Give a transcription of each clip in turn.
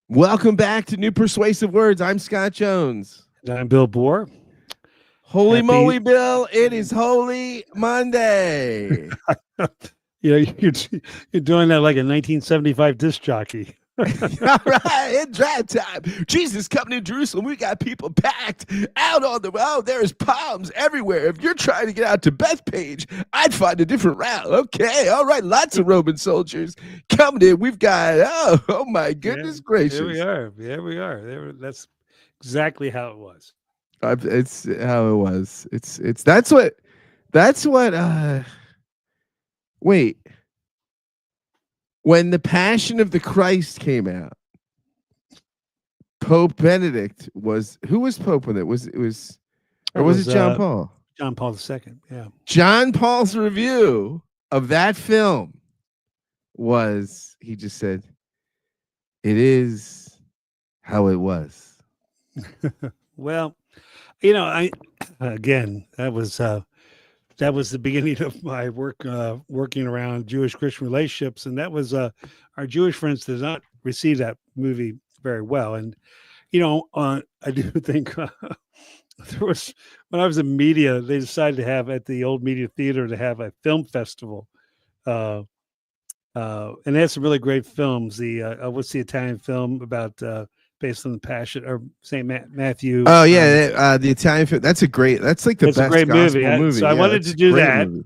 Welcome back to New Persuasive Words. I'm Scott Jones. And I'm Bill Bohr. Holy Happy, moly, Bill. It is Holy Monday. you're doing that like a 1975 disc jockey. All right, it's drive time. Jesus coming to Jerusalem. We got people packed out on the road. There's palms everywhere. If you're trying to get out to Bethpage, I'd find a different route. Okay, all right. Lots of Roman soldiers coming in. We've got oh my goodness gracious. Here we are. Yeah, we are. That's exactly how it was. It's how it was. It's that's what. Wait. When the Passion of the Christ came out, Pope Benedict was who was Pope when it was it John Paul? John Paul II. Yeah. John Paul's review of that film was he just said, "It is how it was." Well, that was the beginning of my work working around Jewish Christian relationships, and that was our Jewish friends did not receive that movie very well. And I do think there was when I was in media, they decided to have at the old Media Theater to have a film festival, and they had some really great films. The what's the Italian film about based on the Passion or Saint Matthew? Oh yeah, the Italian film. That's like the best a great movie. So I wanted to do that. Movie.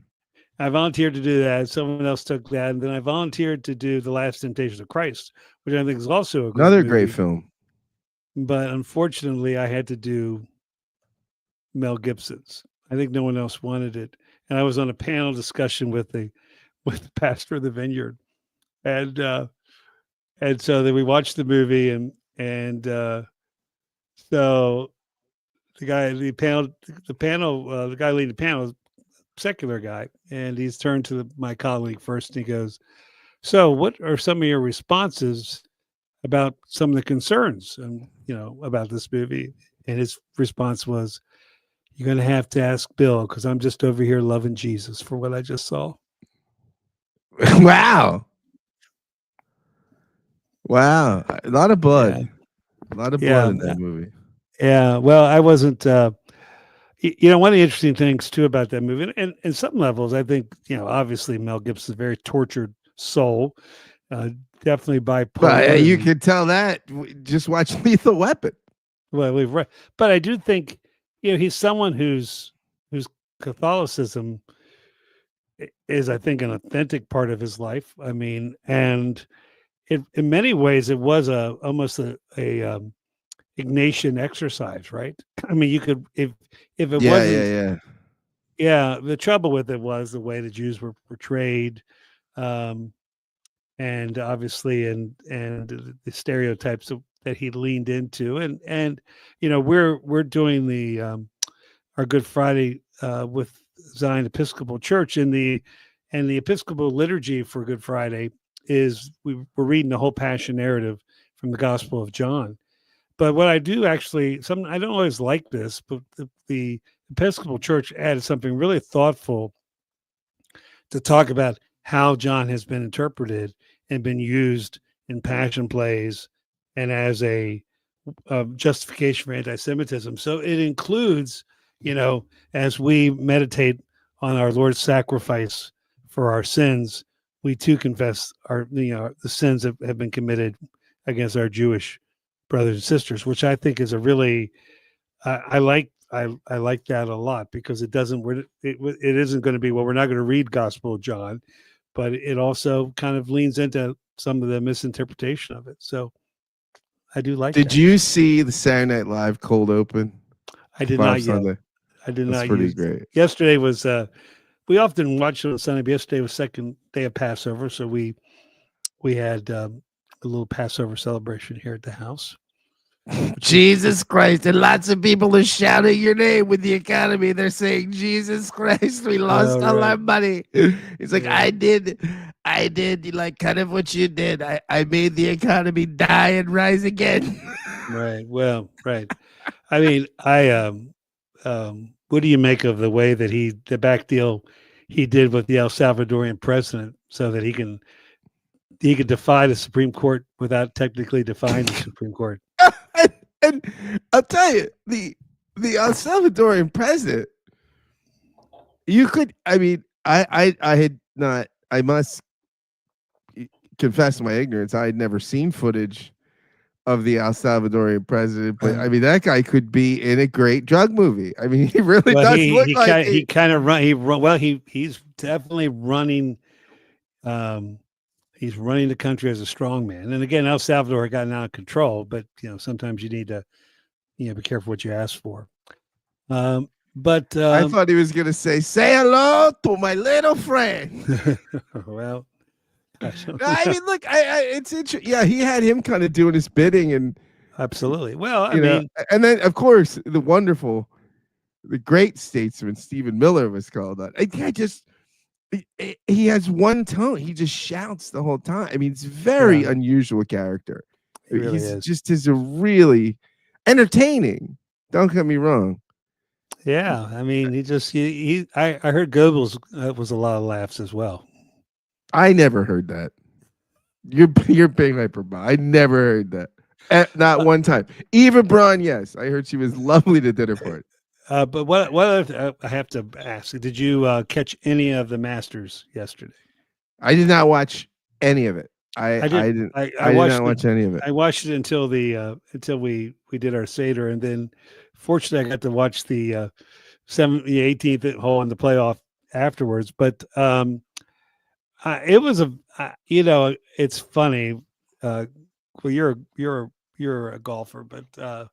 I volunteered to do that. Someone else took that, and then I volunteered to do The Last Temptation of Christ, which I think is also another great film. But unfortunately, I had to do Mel Gibson's. I think no one else wanted it, and I was on a panel discussion with the pastor of the Vineyard, and so then we watched the movie, and so the guy leading the panel is a secular guy, and he's turned to my colleague first, and he goes, "So, what are some of your responses about some of the concerns, and about this movie?" And his response was, "You're going to have to ask Bill because I'm just over here loving Jesus for what I just saw." Wow. Wow. A lot of blood. Yeah. A lot of blood in that movie. Yeah. Well, I wasn't, one of the interesting things too about that movie, and in some levels, I think, obviously Mel Gibson's a very tortured soul, definitely bipolar. But you can tell that. Just watch Lethal Weapon. Well, we've read, but I do think, he's someone whose Catholicism is, I think, an authentic part of his life. I mean, and in many ways, it was almost a Ignatian exercise, right? I mean, you could if it wasn't. Yeah. The trouble with it was the way the Jews were portrayed, and obviously, and the stereotypes that he leaned into, and we're doing the our Good Friday with Zion Episcopal Church, and the Episcopal liturgy for Good Friday is we're reading the whole Passion narrative from the Gospel of John. But what I do actually, I don't always like this, but the Episcopal Church added something really thoughtful to talk about how John has been interpreted and been used in Passion plays and as a justification for anti-Semitism. So it includes, as we meditate on our Lord's sacrifice for our sins, we too confess the sins that have been committed against our Jewish brothers and sisters, which I think is a really, I like that a lot, because it isn't going to be, well, we're not going to read Gospel of John, but it also kind of leans into some of the misinterpretation of it. So I do like. Did you see the Saturday Night Live cold open? I did not yet. I did not. That's pretty great. Yesterday was. We often watch it on Sunday, but yesterday was second day of Passover, so we had a little Passover celebration here at the house. Jesus Christ, and lots of people are shouting your name with the economy. They're saying, "Jesus Christ, we lost all our money." It's like, I did like kind of what you did. I made the economy die and rise again. Right. Well, right. I mean, what do you make of the way that the back deal he did with the El Salvadorian president so that he can could defy the Supreme Court without technically defying the Supreme Court. and I'll tell you, the El Salvadorian president, you could. I mean, I had not. I must confess my ignorance. I had never seen footage of the El Salvadorian president, but I mean, that guy could be in a great drug movie. I mean, he really does look like he kind of run. He's definitely running. He's running the country as a strong man. And again, El Salvador got out of control, but sometimes you need to, be careful what you ask for. But I thought he was going to say hello to my little friend. Well, I mean, look, it's interesting. Yeah, he had him kind of doing his bidding, and absolutely. Well, I mean, and then of course the great statesman Stephen Miller was called on. He has one tone. He just shouts the whole time. I mean, it's very unusual character. He's just is a really entertaining. Don't get me wrong. Yeah, I mean, I heard Goebbels was a lot of laughs as well. I never heard that. You're being hyperbole. I never heard that. Not one time. Eva Braun, yes, I heard she was lovely to dinner party. But what I have to ask? Did you catch any of the Masters yesterday? I did not watch any of it. I did not watch any of it. I watched it until we did our Seder, and then fortunately I got to watch the 18th hole in the playoff afterwards. But it was it's funny. Well, you're a golfer, but I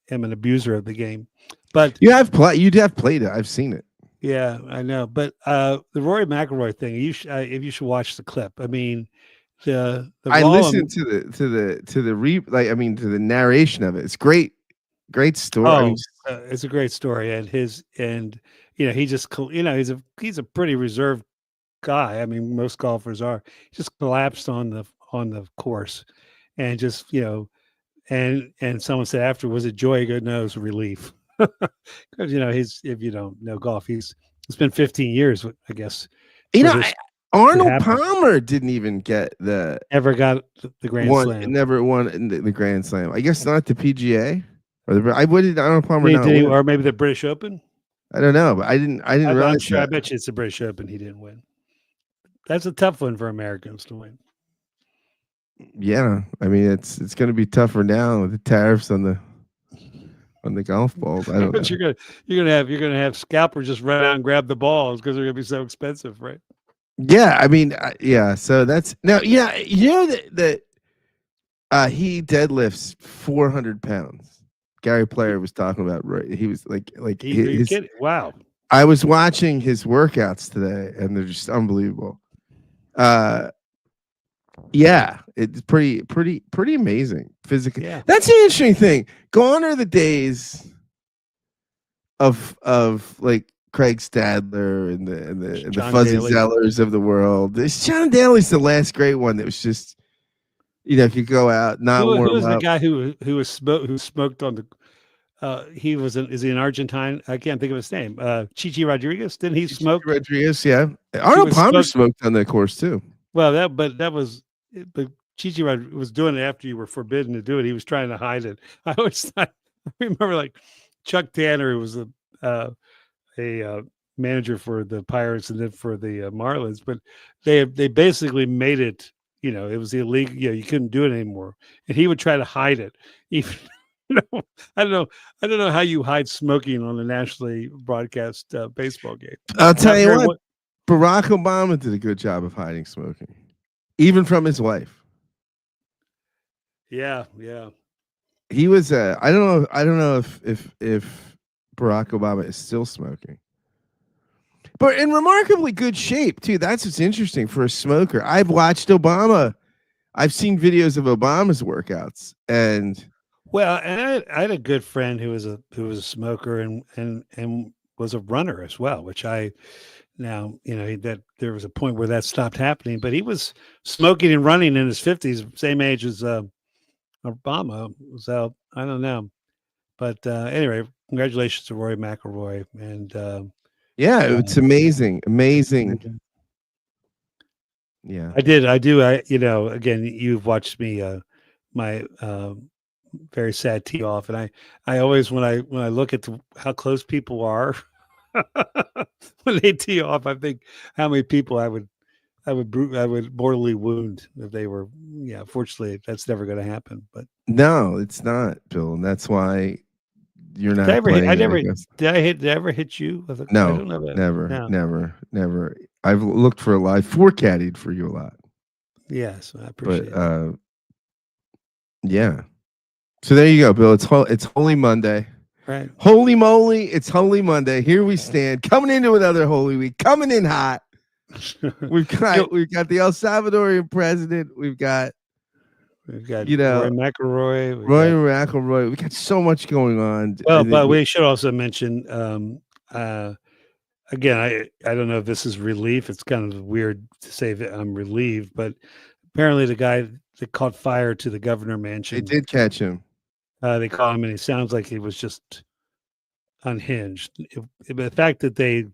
am an abuser of the game. But you have played it. I've seen it. Yeah, I know. But the Rory McIlroy thing, you should watch the clip. I mean, I listened to the narration of it. It's great story. Oh, it's a great story, and he just he's a pretty reserved guy. I mean, most golfers are. He just collapsed on the course, and just and someone said after, was it joy? He goes, no, it was relief. Because if you don't know golf, it's been 15 years, I guess. Arnold Palmer didn't even get ever got the Grand Slam. Never won the Grand Slam. I guess not the PGA or Arnold Palmer or maybe the British Open. I don't know, but I didn't realize. I'm sure. I bet you it's the British Open he didn't win. That's a tough one for Americans to win. Yeah, I mean it's going to be tougher now with the tariffs on the golf balls. I don't know. You're gonna have scalpers just run out and grab the balls because they're gonna be so expensive, right? Yeah, I mean, yeah. So that's now. Yeah, that he deadlifts 400 pounds. Gary Player was talking about. Right, he was like are you kidding? Wow. I was watching his workouts today, and they're just unbelievable. Yeah, it's pretty amazing physically. Yeah. That's the interesting thing. Gone are the days of like Craig Stadler and the Fuzzy Zellers of the world. John Daly's the last great one that was just, if you go out, not warm up. Who was the guy who smoked on the? Is he an Argentine? I can't think of his name. Chichi Rodriguez. Didn't he smoke? Rodriguez, yeah. Arnold Palmer smoked on that course too. Well, but Chichi was doing it after you were forbidden to do it. He was trying to hide it. I remember like Chuck Tanner, who was a manager for the Pirates and then for the Marlins, but they basically made it. It was illegal. You couldn't do it anymore, and he would try to hide it. Even I don't know how you hide smoking on a nationally broadcast baseball game. I'll tell you what, Barack Obama did a good job of hiding smoking, even from his wife. Yeah. He was. I don't know if Barack Obama is still smoking, but in remarkably good shape too. That's what's interesting for a smoker. I've watched Obama. I've seen videos of Obama's workouts, and I had a good friend who was a smoker and was a runner as well, which now, that there was a point where that stopped happening, but he was smoking and running in his 50s, same age as Obama. So I don't know, but anyway, congratulations to Rory McIlroy, and it's amazing. Yeah. I did. I do. Again, you've watched me, my very sad tee off, and I always when I look at how close people are when they tee off, I think how many people I would mortally wound if they were. Yeah, fortunately, that's never going to happen. But No, it's not, Bill, and that's why you're did I not ever hit? I playing, I never guess. Did I ever hit you with a? I No, don't know that. never, No. never, never. I've looked for a lot. I've forecaddied for you a lot, Yes, I but appreciate it. yeah. So there you go, Bill. It's Holy Monday. Right. Holy moly! It's Holy Monday. Here we stand, coming into another Holy Week, coming in hot. We've got the El Salvadorian president. We've got Roy McIlroy. Roy McIlroy. We got so much going on. Well, but we should also mention, again, I don't know if this is relief. It's kind of weird to say that I'm relieved, but apparently the guy that caught fire to the governor mansion, they did catch him. They caught him, and it sounds like he was just unhinged. The fact that the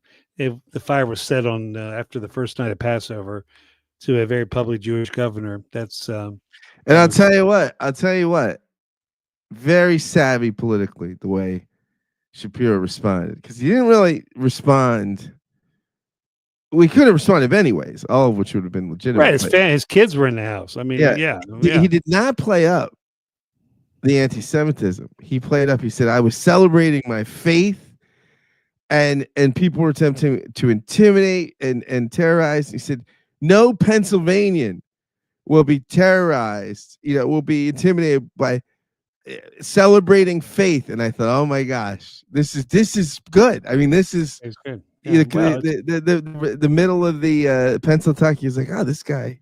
fire was set on after the first night of Passover to a very public Jewish governor, that's and I'll tell you what, very savvy politically the way Shapiro responded, because he didn't really respond. We could have responded anyways, all of which would have been legitimate. Right, his kids were in the house. I mean, yeah. He did not play up the anti-Semitism. He played up. He said, "I was celebrating my faith, and people were attempting to intimidate and terrorize." He said, "No Pennsylvanian will be terrorized. Will be intimidated by celebrating faith." And I thought, oh my gosh, this is good. I mean, this is good. Yeah, the middle of the Pennsylvania is like, oh, this guy.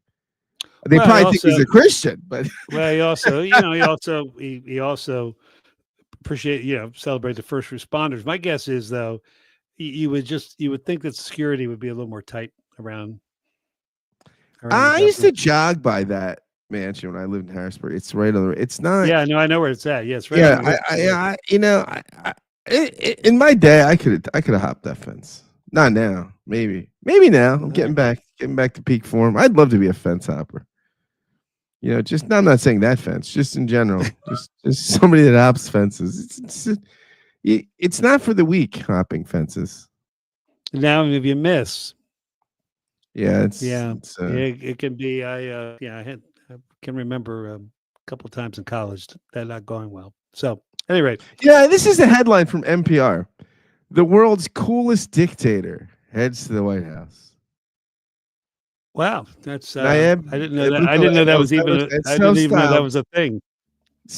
They probably think he's a Christian, but he also appreciate celebrate the first responders. My guess is though, you would think that security would be a little more tight around I used to jog by that mansion when I lived in Harrisburg. It's right on the. It's not. Yeah, no, I know where it's at. Yes, right. Yeah, in my day, I could have hopped that fence. Not now. Maybe now. I'm getting back to peak form. I'd love to be a fence hopper. I'm not saying that fence, just in general, just somebody that hops fences. It's not for the weak, hopping fences. Now, if you miss, it can be. I can remember a couple of times in college that not going well. So, at any rate, this is a headline from NPR. The world's coolest dictator heads to the White House. Wow, that's I didn't know that. I didn't know that was even. I didn't even know that was a thing.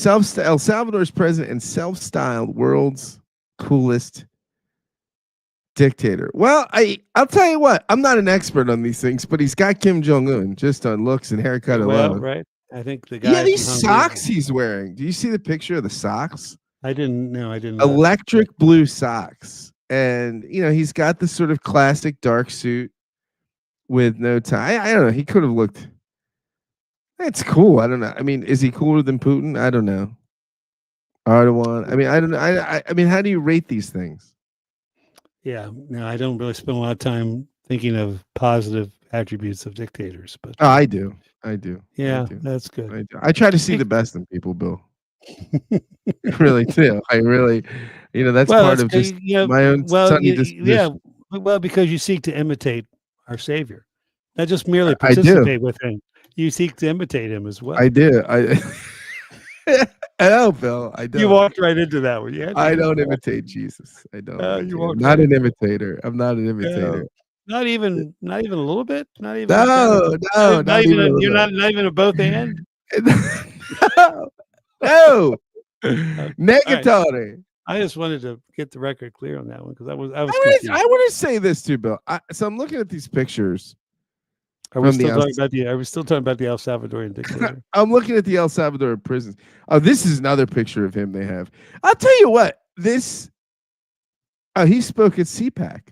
El Salvador's president and self-styled world's coolest dictator. Well, I'll tell you what. I'm not an expert on these things, but he's got Kim Jong-un just on looks and haircut alone. Right. I think the guy. Yeah, these socks he's wearing. Do you see the picture of the socks? I didn't know. Electric blue socks, and he's got this sort of classic dark suit with no tie. I don't know. He could have looked. It's cool. I don't know. I mean, is he cooler than Putin? I don't know. Erdogan. I mean, I don't know. I mean, how do you rate these things? Yeah, no, I don't really spend a lot of time thinking of positive attributes of dictators, but I do. Yeah, that's good. I try to see the best in people, Bill. I really do. I really, that's part of just my own sunny disposition. Yeah, well, because you seek to imitate our Savior, not just merely participate with him. You seek to imitate him as well. I do. I know, Bill. I do. You walked right into that one. Yeah. I don't imitate Jesus. I don't. I'm not an imitator. I'm not an imitator. Not even a little bit. Not even. No. Not even. You're not even a both and. No. Negatory. Right. I just wanted to get the record clear on that one because I was. I want to say this too, Bill. So I'm looking at these pictures. Are we still talking about the El Salvadorian dictator? I'm looking at the El Salvador prisons. Oh, this is another picture of him they have. I'll tell you what. He spoke at CPAC.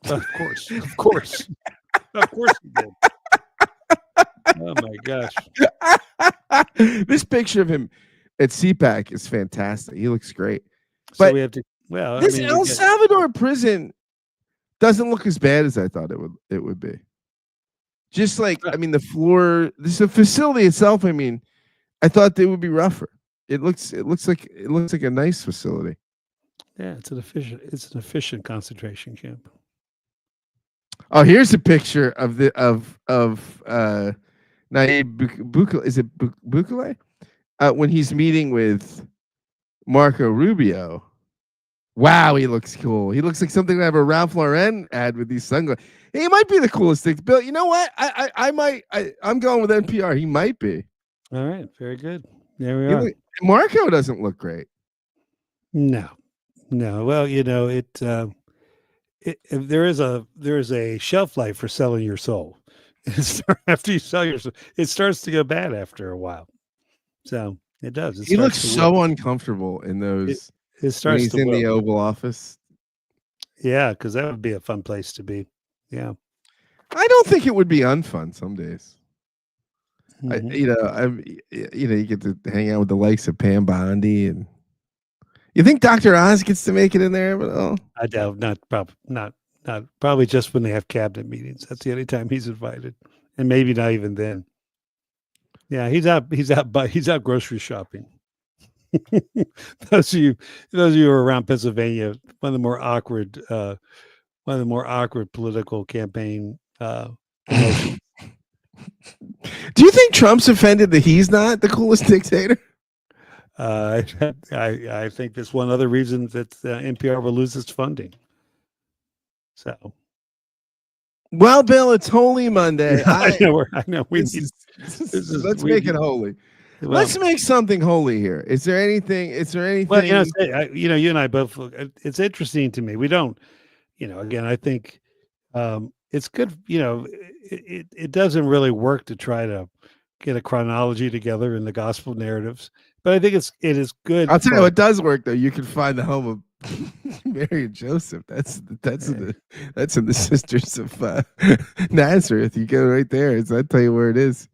Of course he did. Oh my gosh! This picture of him at CPAC is fantastic. He looks great. So but we have to. Well, this El Salvador prison doesn't look as bad as I thought it would be. Just like, I mean, the floor, the facility itself, I mean, I thought they would be rougher. It looks like a nice facility. Yeah, it's an efficient concentration camp. Oh, here's a picture of Nayib Bukele. Is it Bukele? When he's meeting with Marco Rubio. Wow, he looks cool. He looks like something out of a Ralph Lauren ad with these sunglasses. He might be the coolest thing. Bill, you know what? I'm going with NPR. He might be. All right, very good. There we are. Marco doesn't look great. No. Well, there is a shelf life for selling your soul. After you sell your soul, it starts to go bad after a while. So it does. He looks so uncomfortable in those. It starts when he's in the Oval Office. Yeah, because that would be a fun place to be. Yeah. I don't think it would be unfun some days. Mm-hmm. You get to hang out with the likes of Pam Bondi, and you think Dr. Oz gets to make it in there? But I doubt not. Probably just when they have cabinet meetings. That's the only time he's invited, and maybe not even then. Yeah, he's out grocery shopping. those of you who are around Pennsylvania, one of the more awkward political campaign promotions. Do you think Trump's offended that he's not the coolest dictator? I think that's one other reason that NPR will lose its funding. So, well, Bill, it's Holy Monday. I know. Let's make it holy. Well, let's make something holy here. Is there anything? Well, you and I both look. It's interesting to me. We don't, again, I think it's good. It doesn't really work to try to get a chronology together in the gospel narratives, but I think it is good. I'll tell you what does work though. You can find the home of Mary and Joseph. That's in the Sisters of Nazareth. You go right there. I'll tell you where it is.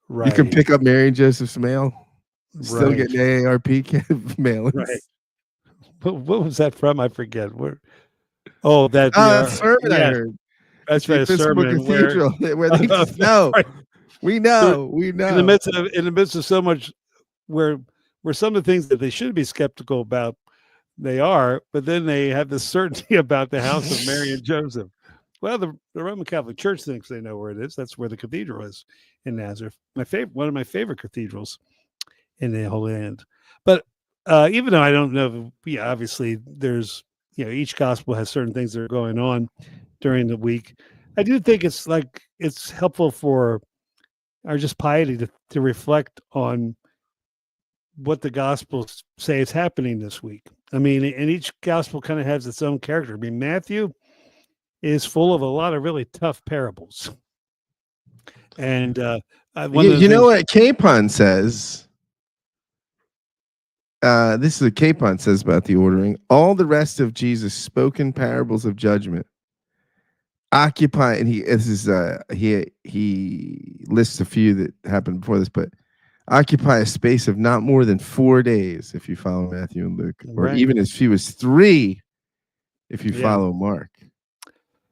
Right. You can pick up Mary and Joseph's mail. Still get the AARP mail. Right. What was that from? I forget. Where? Oh, that sermon I heard. That's right. A sermon Cathedral where they just know. Right. We know. In the midst of so much, where some of the things that they should be skeptical about, they are, but then they have the certainty about the house of Mary and Joseph. Well, the Roman Catholic Church thinks they know where it is. That's where the cathedral is in Nazareth. One of my favorite cathedrals in the Holy Land. But even though I don't know, obviously there's, each gospel has certain things that are going on during the week. I do think it's helpful for our just piety to reflect on what the gospels say is happening this week. I mean, and each gospel kind of has its own character. I mean, Matthew is full of a lot of really tough parables. And what Capon says? This is what Capon says about the ordering. All the rest of Jesus' spoken parables of judgment occupy, and he lists a few that happened before this, but occupy a space of not more than 4 days if you follow Matthew and Luke, or even as few as 3 if you follow Mark.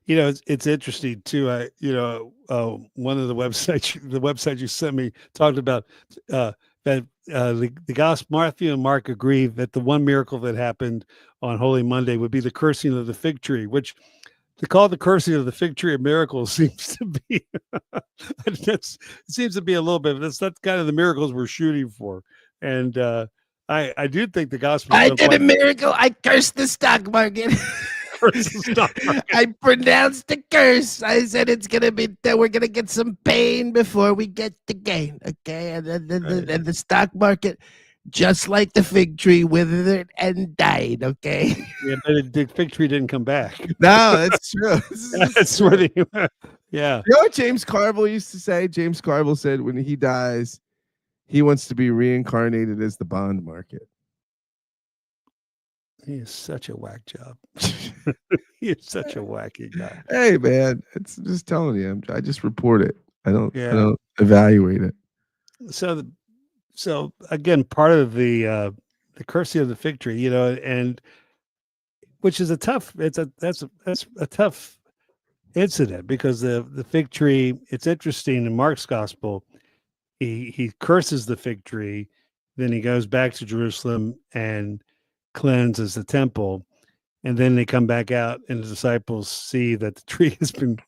It's interesting too. One of the websites you sent me talked about that the gospel, Matthew and Mark agree that the one miracle that happened on Holy Monday would be the cursing of the fig tree, which to call the cursing of the fig tree a miracle seems to be it seems to be a little bit. That's kind of the miracles we're shooting for, and I do think the gospel. I did a miracle. I cursed the stock market. I pronounced the curse. I said it's gonna be that we're gonna get some pain before we get the gain. Okay, and the stock market, just like the fig tree, withered and died. Okay. Yeah, but the fig tree didn't come back. No, that's true. That's where yeah. You know what James Carville used to say? James Carville said when he dies, he wants to be reincarnated as the bond market. He is such a whack job. He is such a wacky guy. Hey man, it's just telling you. I just report it. I don't evaluate it. So again, part of the cursing of the fig tree, and which is a tough. That's a tough. incident, because the fig tree, it's interesting in Mark's gospel, he curses the fig tree, then he goes back to Jerusalem and cleanses the temple, and then they come back out and the disciples see that the tree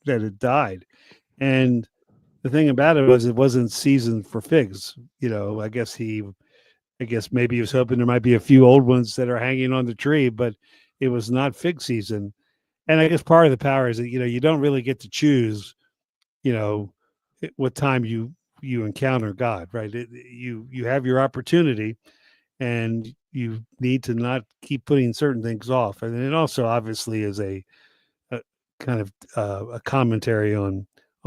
that it died. And the thing about it was it wasn't seasoned for figs. I guess maybe he was hoping there might be a few old ones that are hanging on the tree, but it was not fig season. And I guess part of the power is that you don't really get to choose, you know, what time you encounter God, right? You have your opportunity, and you need to not keep putting certain things off. And it also obviously is a kind of a commentary on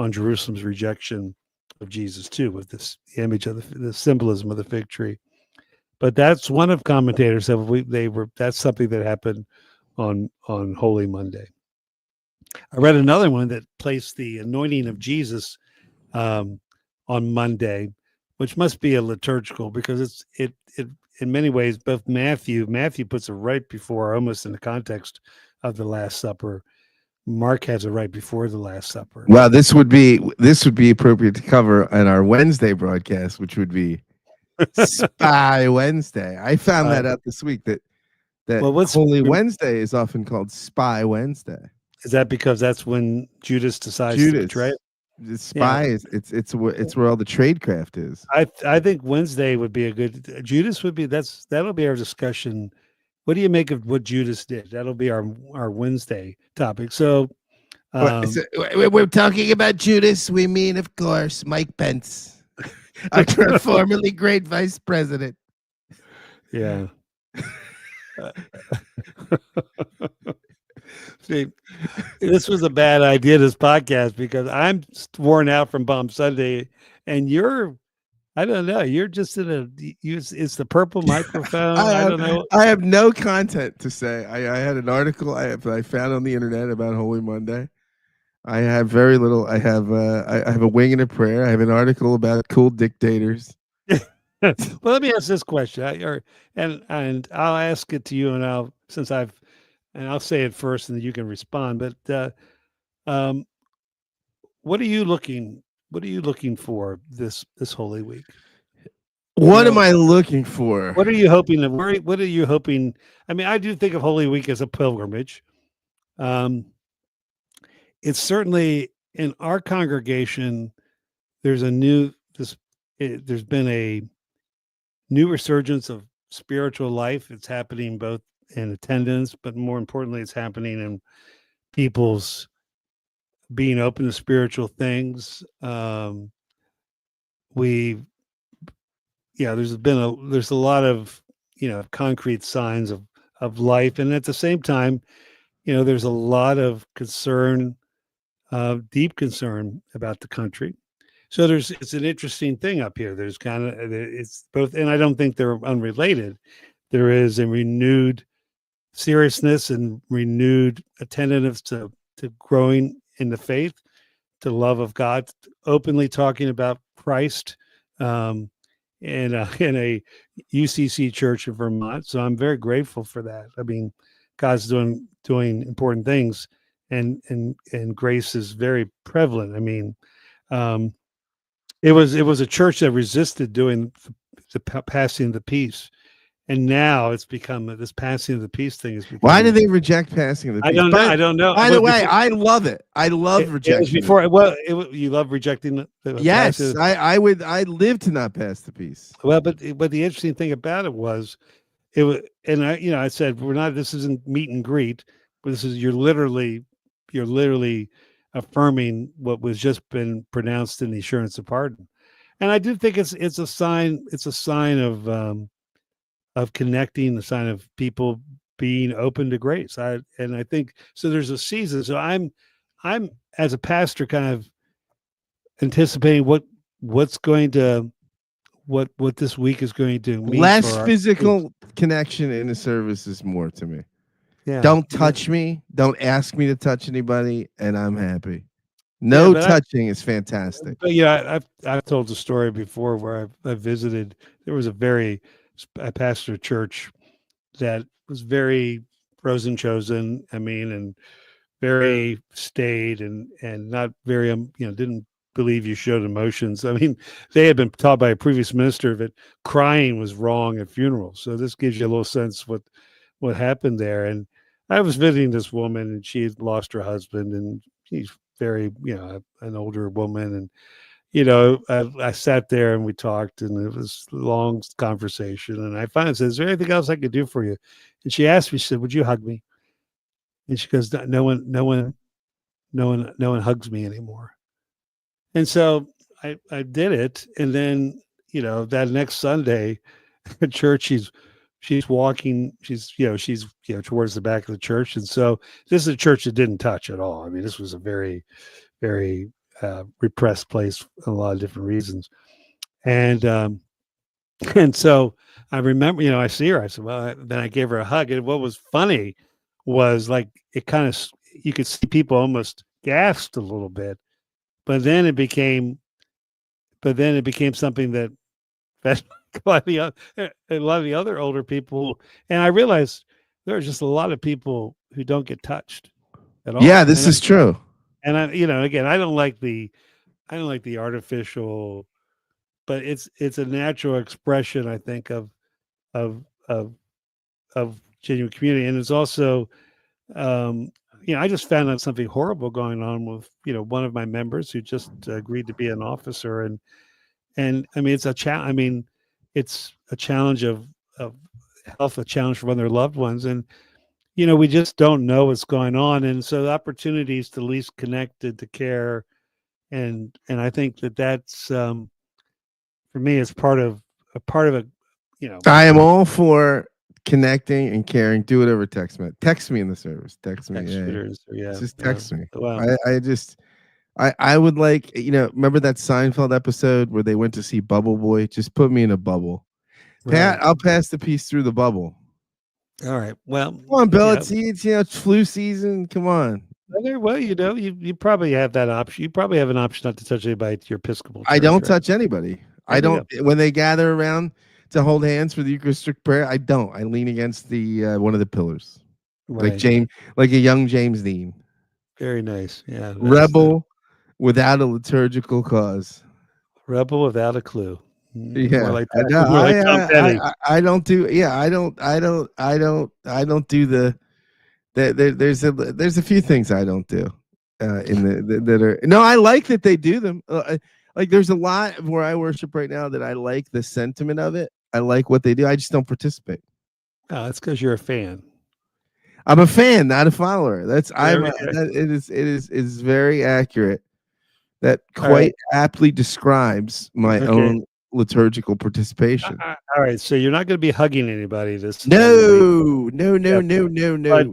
Jerusalem's rejection of Jesus too, with this image of the symbolism of the fig tree. But that's one of commentators said that's something that happened on Holy Monday. I read another one that placed the anointing of Jesus um, on Monday, which must be a liturgical, because it in many ways, both Matthew puts it right before, almost in the context of the Last Supper. Mark has it right before the Last Supper. Well, this would be appropriate to cover in our Wednesday broadcast, which would be Spy Wednesday. I found that out this week that Holy Wednesday is often called Spy Wednesday. Is that because that's when Judas decides to betray it? The spy is it's where all the tradecraft is. I think Wednesday would be a good. Judas would be that'll be our discussion. What do you make of what Judas did? That'll be our Wednesday topic. So, we're talking about Judas. We mean, of course, Mike Pence, our formerly great vice president. Yeah. See, this was a bad idea, this podcast, because I'm worn out from Palm Sunday, and I don't know, you're just it's the purple microphone. I don't know. I have no content to say. I had an article I found on the internet about Holy Monday. I have very little. I have a wing and a prayer. I have an article about cool dictators. Well, let me ask this question, and I'll ask it to you, and I'll say it first, and then you can respond. But what are you looking for this Holy Week? What am I looking for? What are you hoping? What are you hoping? I mean, I do think of Holy Week as a pilgrimage. It's certainly in our congregation. There's been a new resurgence of spiritual life. It's happening both in attendance, but more importantly, it's happening in people's being open to spiritual things. There's a lot of concrete signs of life, and at the same time, there's a lot of concern, deep concern about the country. So it's an interesting thing up here. There's it's both, and I don't think they're unrelated. There is a renewed seriousness and renewed attentiveness to growing in the faith, to love of God, openly talking about Christ, in a UCC church in Vermont. So I'm very grateful for that. I mean, God's doing important things, and grace is very prevalent. I mean, it was a church that resisted doing the passing the peace, and now it's become this passing of the peace thing is. Why do they reject passing of the peace? I don't know. By the way, I love it. I love rejection. You love rejecting the yes. I live to not pass the peace. Well, but the interesting thing about it was, and I said, this isn't meet and greet, but this is you're literally affirming what was just been pronounced in the assurance of pardon. And I do think it's a sign of connecting, a sign of people being open to grace. I think so. There's a season. So I'm as a pastor kind of anticipating what this week is going to mean. Less physical connection in the service is more to me. Yeah. Don't touch me. Don't ask me to touch anybody, and I'm happy. No touching is fantastic. But I've told the story before where I visited. There was I pastored a church that was very frozen chosen. I mean, and very staid and not very didn't believe you showed emotions. I mean, they had been taught by a previous minister that crying was wrong at funerals. So this gives you a little sense what happened there. And I was visiting this woman, and she had lost her husband, and she's very, an older woman. And, I sat there and we talked, and it was a long conversation. And I finally said, "Is there anything else I could do for you?" And she asked me, she said, "Would you hug me?" And she goes, no one hugs me anymore. And so I did it. And then, that next Sunday at church, she's walking, she's towards the back of the church. And so this is a church that didn't touch at all. I mean, this was a very, very repressed place for a lot of different reasons. And and so I remember, I see her. I said, well, then I gave her a hug. And what was funny was, like, it kind of, you could see people almost gasped a little bit, but then it became something that a lot of the other older people, and I realized there are just a lot of people who don't get touched at all. Yeah, this is true. And again, I don't like the artificial, but it's a natural expression, I think, of of genuine community. And it's also, I just found out something horrible going on with, one of my members who just agreed to be an officer. And I mean, it's a it's a challenge of health, a challenge for one of their loved ones. And, we just don't know what's going on. And so the opportunities to least connected to care. And I think that's, for me, it's part of a, I am all for connecting and caring. Do whatever. Text me in the service. Text me. Yeah. Just text me. Wow. I would like, remember that Seinfeld episode where they went to see Bubble Boy? Just put me in a bubble. Right. I'll pass the piece through the bubble. All right. Well, come on, Bill. It's flu season. Come on. Well, you probably have that option. You probably have an option not to touch anybody at your Episcopal church. I don't touch anybody. I don't. When they gather around to hold hands for the Eucharistic prayer, I don't. I lean against the one of the pillars, right. like a young James Dean. Very nice. Yeah. Rebel without a liturgical cause. Rebel without a clue. Yeah, like that. I don't do. Yeah, I don't do the. There's a few things I don't do that are. No, I like that they do them. Like, there's a lot of where I worship right now that I like the sentiment of it. I like what they do. I just don't participate. Oh, that's because you're a fan. I'm a fan, not a follower. It is very accurate. That quite aptly describes my own liturgical participation. All right, so you're not going to be hugging anybody this. No. But,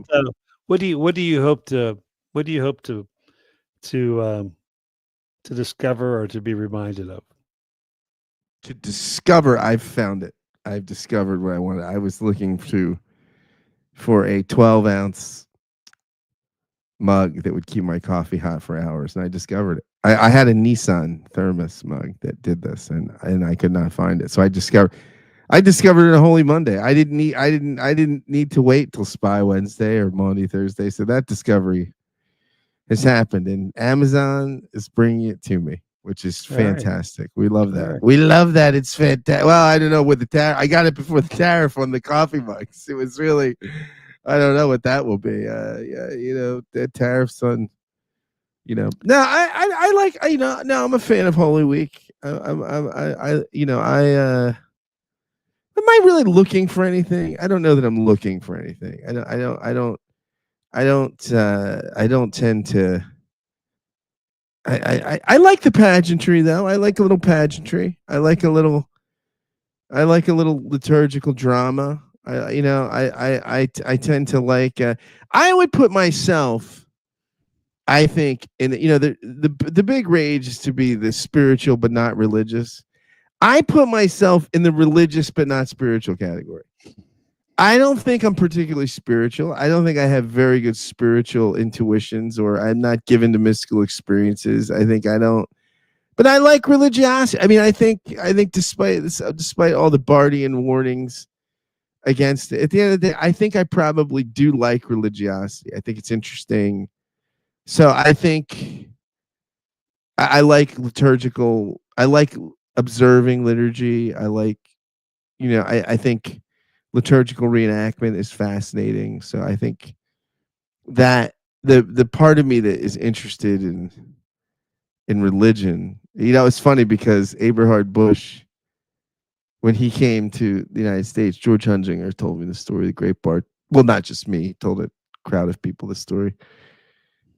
what do you hope to discover or to be reminded of? To discover, I've found it. I've discovered what I wanted. I was looking for a 12-ounce mug that would keep my coffee hot for hours, and I discovered it. I had a Nissan thermos mug that did this, and I could not find it. So I discovered it on Holy Monday. I didn't need to wait till Spy Wednesday or Maundy Thursday. So that discovery has happened, and Amazon is bringing it to me, which is fantastic. Right. We love that. Right. We love that. It's fantastic. Well, I don't know with the tariff. I got it before the tariff on the coffee mugs. It was really, I don't know what that will be. The tariffs on. No, I like, no, I'm a fan of Holy Week. Am I really looking for anything? I don't know that I'm looking for anything. I don't tend to. I like the pageantry though. I like a little pageantry. I like a little liturgical drama. I tend to like. I would put myself. I think, and the big rage is to be the spiritual but not religious. I put myself in the religious but not spiritual category. I don't think I'm particularly spiritual. I don't think I have very good spiritual intuitions, or I'm not given to mystical experiences. I think I don't, but I like religiosity. I mean, I think despite all the Bardian warnings against it, at the end of the day, I think I probably do like religiosity. I think it's interesting. So I think I like liturgical. I like observing liturgy. I like, I think liturgical reenactment is fascinating. So I think that the part of me that is interested in religion, it's funny because Abraham Bush, when he came to the United States, George Hunsinger told me the story. The great Bart, well, not just me, he told a crowd of people the story.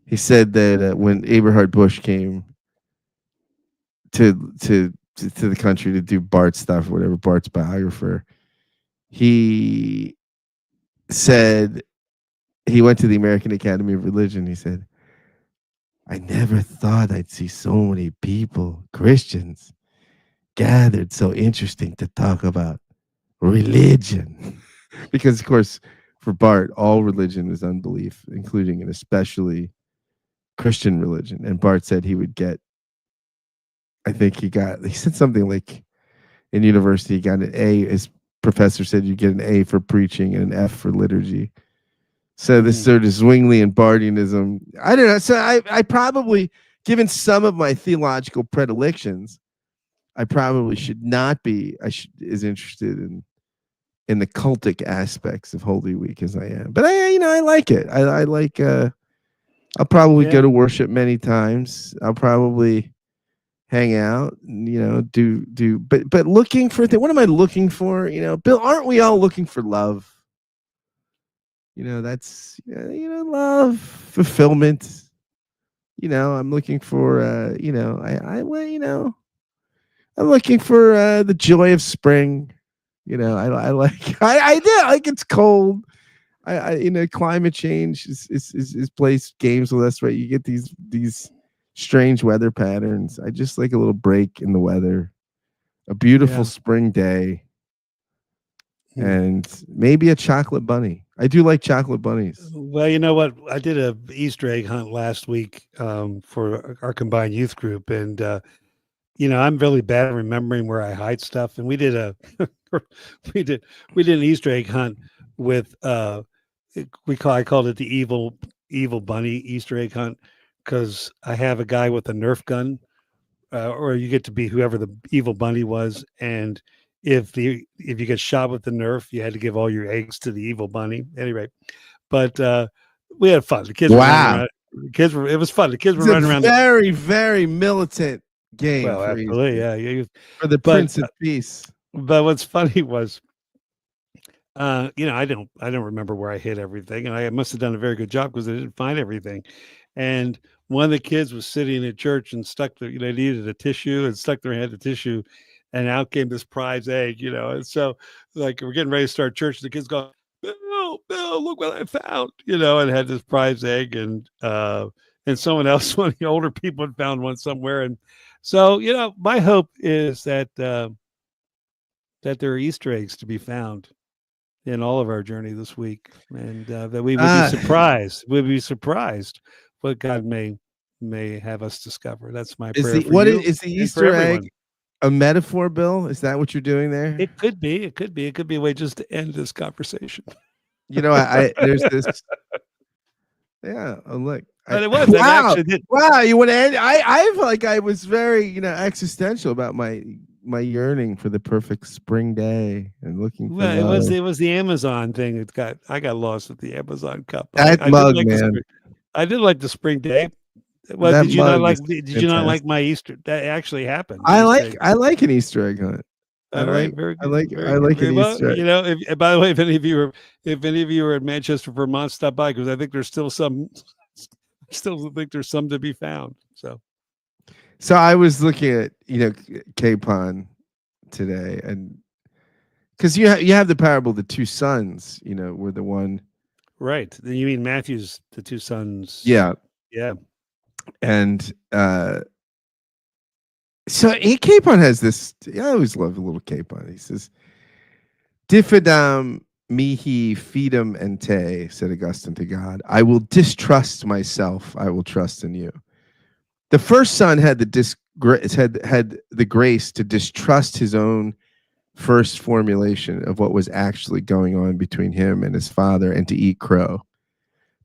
He said that when Abraham Bush came to the country to do Bart stuff, or whatever, Bart's biographer, he said he went to the American Academy of Religion. He said, I never thought I'd see so many people, Christians, gathered so interesting to talk about religion. Because, of course, for Bart, all religion is unbelief, including and especially Christian religion. And Bart said he would get, I think he said something like in university, he got an A. His professor said you get an A for preaching and an F for liturgy. So this sort of Zwinglian Bardianism, I don't know. So I probably, given some of my theological predilections, I probably should not be as interested in the cultic aspects of Holy Week as I am. But I like it. I like. I'll probably go to worship many times. I'll probably hang out. Do. But looking for what am I looking for? Bill, aren't we all looking for love? That's love, fulfillment. I'm looking for I'm looking for the joy of spring. I like I do like it's cold. Climate change is plays games with us, right? You get these strange weather patterns. I just like a little break in the weather, a beautiful spring day, and maybe a chocolate bunny. I do like chocolate bunnies. Well, you know what? I did a Easter egg hunt last week for our combined youth group, and I'm really bad at remembering where I hide stuff. And we did a we did an Easter egg hunt with I called it the evil bunny Easter egg hunt, because I have a guy with a Nerf gun, or you get to be whoever the evil bunny was, and if you get shot with the Nerf, you had to give all your eggs to the evil bunny. Anyway, but we had fun. The kids were running around. It was fun. The kids were running around. Very, very militant game. Well, absolutely, yeah. For the Prince of Peace. But what's funny was, I don't remember where I hid everything, and I must have done a very good job because I didn't find everything. And one of the kids was sitting in church and they needed a tissue and stuck their hand in tissue, and out came this prize egg, And so, like, we're getting ready to start church, the kids go, Bill, look what I found, and had this prize egg, and someone else, one of the older people, had found one somewhere. And so, my hope is that there are Easter eggs to be found in all of our journey this week, and that we would be surprised. We'd be surprised what God may have us discover. That's my prayer. Is the Easter egg a metaphor, Bill? Is that what you're doing there? It could be. It could be a way just to end this conversation. There's this. Yeah. Oh, look. But it was. Wow. Wow. You want to end? I feel like I was very, existential about my yearning for the perfect spring day and looking for love. It was the Amazon thing. I got lost at the Amazon Cup. That mug, man. I did like the spring day. Well, did you not like my Easter? That actually happened. I like an Easter egg hunt. I like an Easter egg. By the way, if any of you are in Manchester, Vermont, stop by, because I think there's still some. Still think there's some to be found. So I was looking at Capon today, and because you have the parable of the two sons, where the one, right? You mean Matthew's the two sons? Yeah. And so Capon has this. I always love a little Capon. He says, "Diffidam mihi fidem ente," said Augustine to God. "I will distrust myself. I will trust in you." The first son had the grace to distrust his own first formulation of what was actually going on between him and his father, and to eat crow,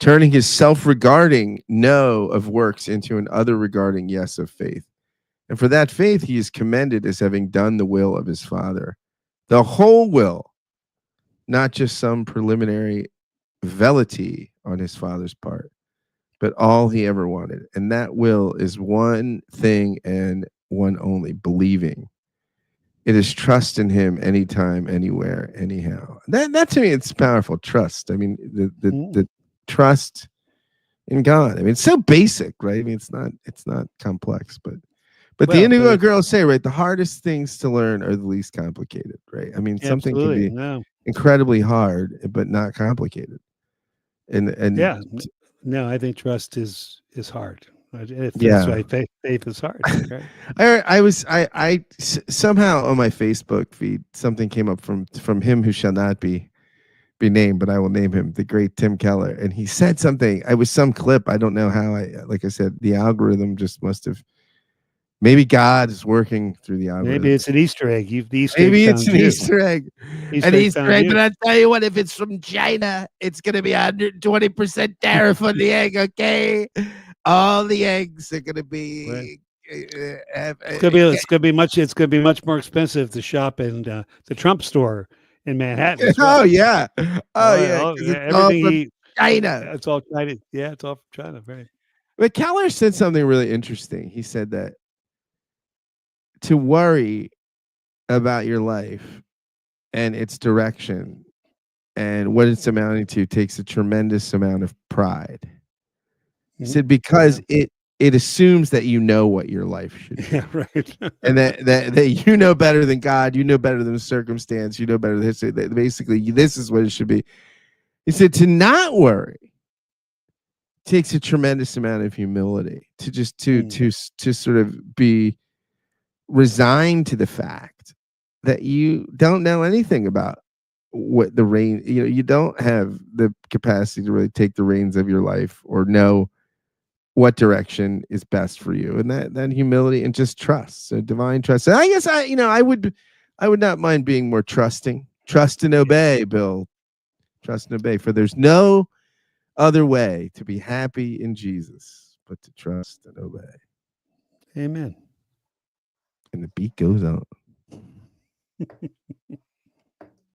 turning his self-regarding no of works into an other regarding yes of faith. And for that faith he is commended as having done the will of his Father, the whole will, not just some preliminary velity on his Father's part, but all he ever wanted. And that will is one thing and one only: believing. It is trust in him anytime, anywhere, anyhow. That to me, it's powerful. Trust. I mean, the trust in God. I mean, it's so basic, right? I mean, it's not complex, but the indigo girls say, right, the hardest things to learn are the least complicated, right? I mean, something can be incredibly hard, but not complicated. And yeah, no, I think trust is hard. That's why faith is hard. Right? I somehow on my Facebook feed something came up from him who shall not be named, but I will name him, the great Tim Keller, and he said something. I was some clip. I don't know how. Like I said, the algorithm just must have. Maybe God is working through the algorithm. Maybe it's an Easter egg. Maybe it's an Easter egg. An Easter egg. But I'll tell you what, if it's from China, it's going to be 120% tariff on the egg, okay? All the eggs are going to be... Right. It's gonna be much more expensive to shop in the Trump store in Manhattan. Well. Oh yeah, everything China. It's all China. Yeah, it's all from China. Right. But Keller said something really interesting. He said that to worry about your life and its direction and what it's amounting to takes a tremendous amount of pride. He said because it assumes that you know what your life should be. Yeah, right. And that you know better than God, you know better than the circumstance, you know better than history. That basically, this is what it should be. He said to not worry takes a tremendous amount of humility, to just to sort of be resigned to the fact that you don't know anything about what the reign, you don't have the capacity to really take the reins of your life or know what direction is best for you, and that humility and just trust, so divine trust. And I guess I would not mind being more trusting. Trust and obey, Bill. Trust and obey, for there's no other way to be happy in Jesus but to trust and obey. Amen. And the beat goes on.